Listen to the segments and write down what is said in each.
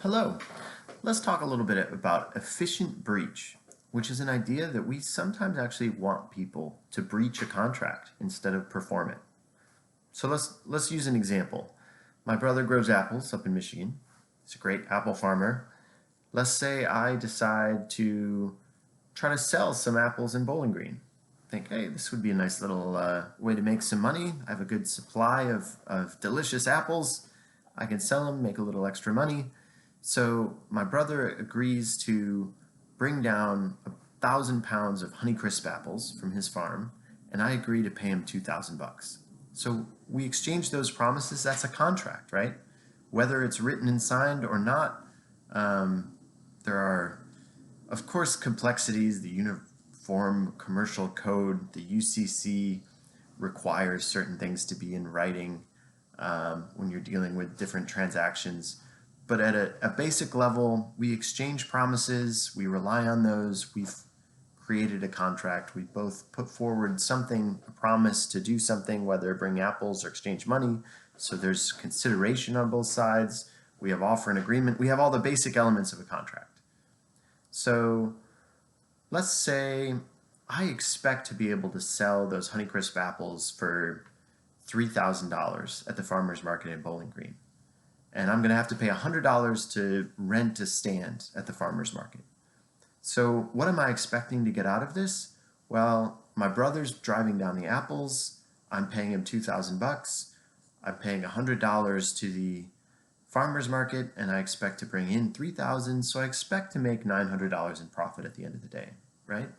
Hello. Let's talk a little bit about efficient breach, which is an idea that we sometimes actually want people to breach a contract instead of perform it. So let's use an example. My brother grows apples up in Michigan. He's a great apple farmer. Let's say I decide to try to sell some apples in Bowling Green. Think, hey, this would be a nice little way to make some money. I have a good supply of delicious apples. I can sell them, make a little extra money. So my brother agrees to bring down 1,000 pounds of Honeycrisp apples from his farm, and I agree to pay him 2,000 bucks. So we exchange those promises. That's a contract, right? Whether it's written and signed or not, there are, of course, complexities. The Uniform Commercial Code, the UCC, requires certain things to be in writing when you're dealing with different transactions. But at a basic level, we exchange promises, we rely on those, we've created a contract, we both put forward something, a promise to do something, whether bring apples or exchange money, so there's consideration on both sides, we have offer and agreement, we have all the basic elements of a contract. So let's say I expect to be able to sell those Honeycrisp apples for $3,000 at the farmer's market in Bowling Green. And I'm going to have to pay $100 to rent a stand at the farmer's market. So what am I expecting to get out of this? Well, my brother's driving down the apples. I'm paying him 2,000 bucks. I'm paying $100 to the farmer's market, and I expect to bring in 3,000. So I expect to make $900 in profit at the end of the day, right?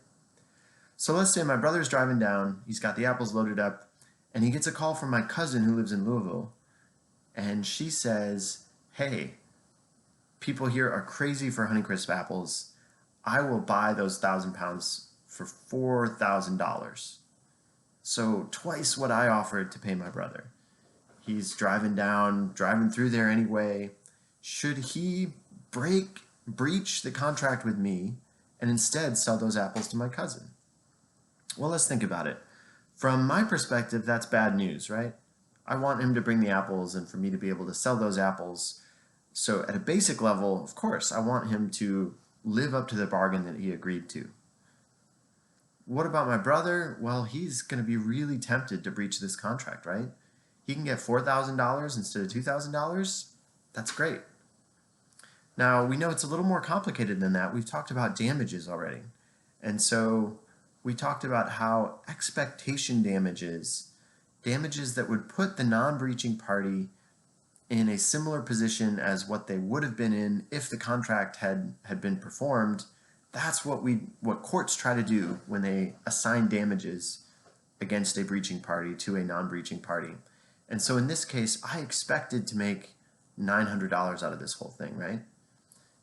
So let's say my brother's driving down. He's got the apples loaded up, and he gets a call from my cousin who lives in Louisville. And she says, hey, people here are crazy for Honeycrisp apples. I will buy those 1,000 pounds for $4,000. So twice what I offered to pay my brother. He's driving through there anyway. Should he breach the contract with me and instead sell those apples to my cousin? Well, let's think about it. From my perspective, that's bad news, right? I want him to bring the apples and for me to be able to sell those apples. So at a basic level, of course, I want him to live up to the bargain that he agreed to. What about my brother? Well, he's going to be really tempted to breach this contract, right? He can get $4,000 instead of $2,000. That's great. Now, we know it's a little more complicated than that. We've talked about damages already. And so we talked about how expectation damages that would put the non-breaching party in a similar position as what they would have been in if the contract had been performed. That's what courts try to do when they assign damages against a breaching party to a non-breaching party. And so in this case, I expected to make $900 out of this whole thing, right?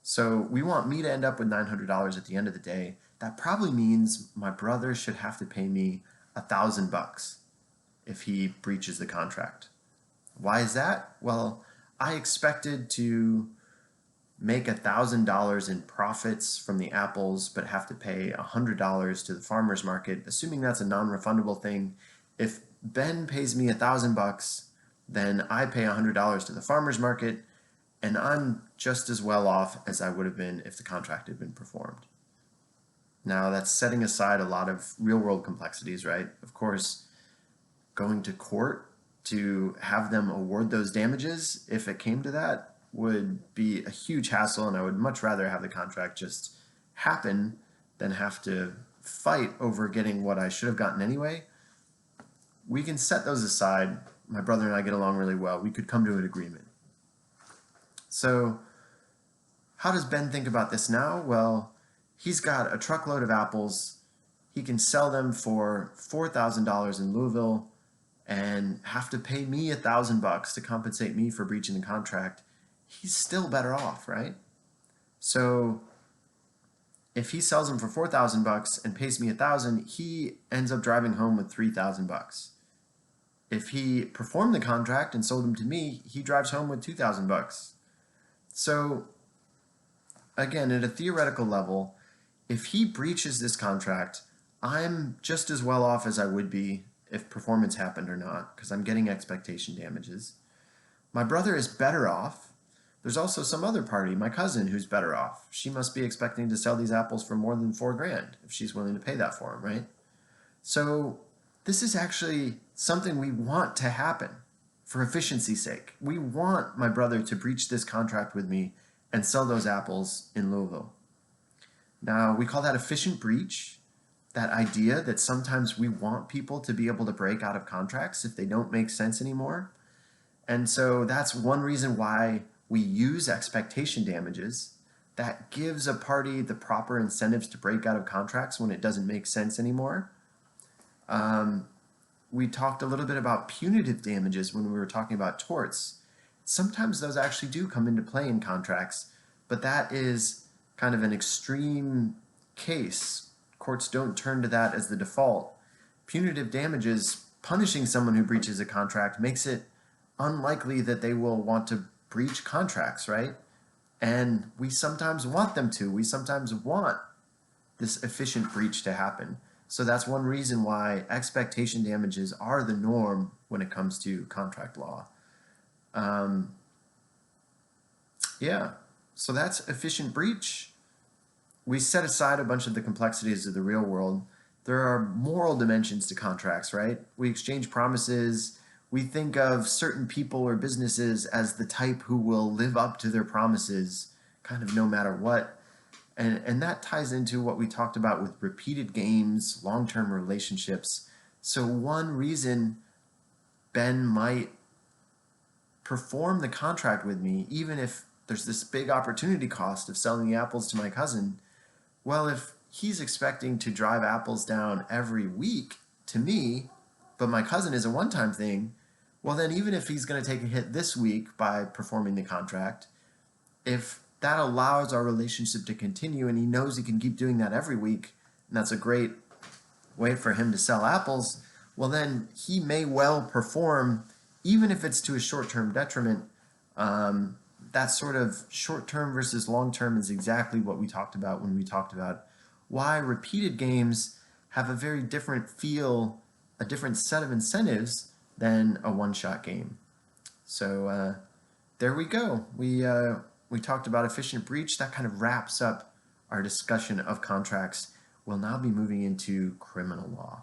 So we want me to end up with $900 at the end of the day. That probably means my brother should have to pay me 1,000 bucks if he breaches the contract. Why is that? Well, I expected to make $1,000 in profits from the apples, but have to pay $100 to the farmer's market, assuming that's a non-refundable thing. If Ben pays me 1,000 bucks, then I pay $100 to the farmer's market, and I'm just as well off as I would have been if the contract had been performed. Now, that's setting aside a lot of real-world complexities, right? Of course, going to court to have them award those damages, if it came to that, would be a huge hassle, and I would much rather have the contract just happen than have to fight over getting what I should have gotten anyway. We can set those aside. My brother and I get along really well. We could come to an agreement. So how does Ben think about this now? Well, he's got a truckload of apples. He can sell them for $4,000 in Louisville and have to pay me 1,000 bucks to compensate me for breaching the contract. He's still better off, right? So if he sells them for 4,000 bucks and pays me 1,000, he ends up driving home with 3,000 bucks. If he performed the contract and sold them to me, he drives home with 2,000 bucks. So again, at a theoretical level, if he breaches this contract, I'm just as well off as I would be if performance happened or not, because I'm getting expectation damages. My brother is better off, There's also some other party, my cousin, who's better off. She must be expecting to sell these apples for more than $4,000 if she's willing to pay that for them, right? So this is actually something we want to happen for efficiency's sake. We want my brother to breach this contract with me and sell those apples in Louisville. Now, we call that efficient breach, that idea that sometimes we want people to be able to break out of contracts if they don't make sense anymore. And so that's one reason why we use expectation damages. That gives a party the proper incentives to break out of contracts when it doesn't make sense anymore. We talked a little bit about punitive damages when we were talking about torts. Sometimes those actually do come into play in contracts, but that is kind of an extreme case. Courts don't turn to that as the default. Punitive damages, punishing someone who breaches a contract, makes it unlikely that they will want to breach contracts, right? And we sometimes want them to. We sometimes want this efficient breach to happen. So that's one reason why expectation damages are the norm when it comes to contract law. Yeah, so that's efficient breach. We set aside a bunch of the complexities of the real world. There are moral dimensions to contracts, right? We exchange promises. We think of certain people or businesses as the type who will live up to their promises kind of no matter what. And that ties into what we talked about with repeated games, long-term relationships. So one reason Ben might perform the contract with me, even if there's this big opportunity cost of selling the apples to my cousin, well, if he's expecting to drive apples down every week to me, but my cousin is a one-time thing, well then even if he's going to take a hit this week by performing the contract, if that allows our relationship to continue and he knows he can keep doing that every week, and that's a great way for him to sell apples, well then he may well perform even if it's to a short-term detriment. That sort of short-term versus long-term is exactly what we talked about when we talked about why repeated games have a very different feel, a different set of incentives than a one-shot game. So there we go. We talked about efficient breach. That kind of wraps up our discussion of contracts. We'll now be moving into criminal law.